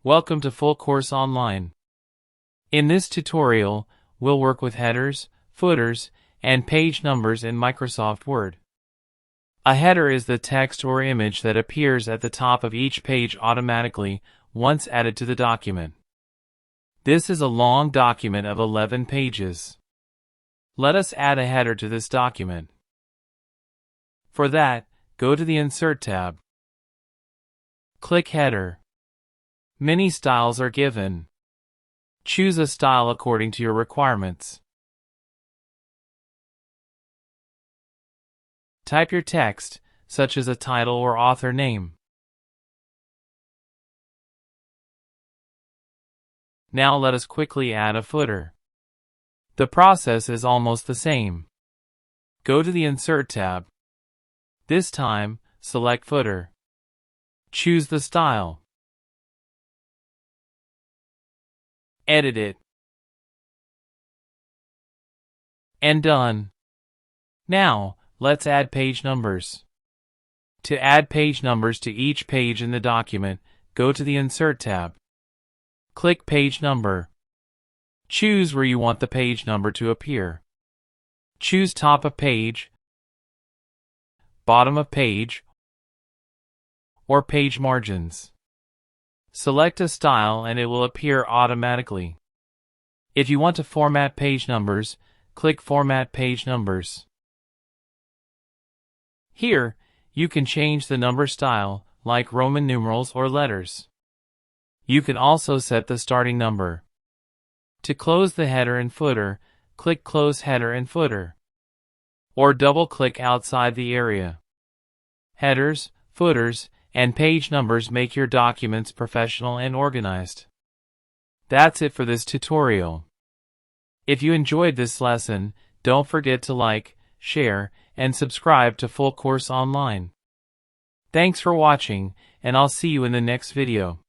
Welcome to Full Course Online. In this tutorial, we'll work with headers, footers, and page numbers in Microsoft Word. A header is the text or image that appears at the top of each page automatically once added to the document. This is a long document of 11 pages. Let us add a header to this document. For that, go to the Insert tab. Click Header. Many styles are given. Choose a style according to your requirements. Type your text, such as a title or author name. Now let us quickly add a footer. The process is almost the same. Go to the Insert tab. This time, select Footer. Choose the style. Edit it. And done. Now, let's add page numbers. To add page numbers to each page in the document, go to the Insert tab. Click Page Number. Choose where you want the page number to appear. Choose Top of Page, Bottom of Page, or Page Margins. Select a style and it will appear automatically. If you want to format page numbers, click Format Page Numbers. Here, you can change the number style, like Roman numerals or letters. You can also set the starting number. To close the header and footer, click Close Header and Footer. Or double-click outside the area. Headers, footers, and page numbers make your documents professional and organized. That's it for this tutorial. If you enjoyed this lesson, don't forget to like, share, and subscribe to Full Course Online. Thanks for watching, and I'll see you in the next video.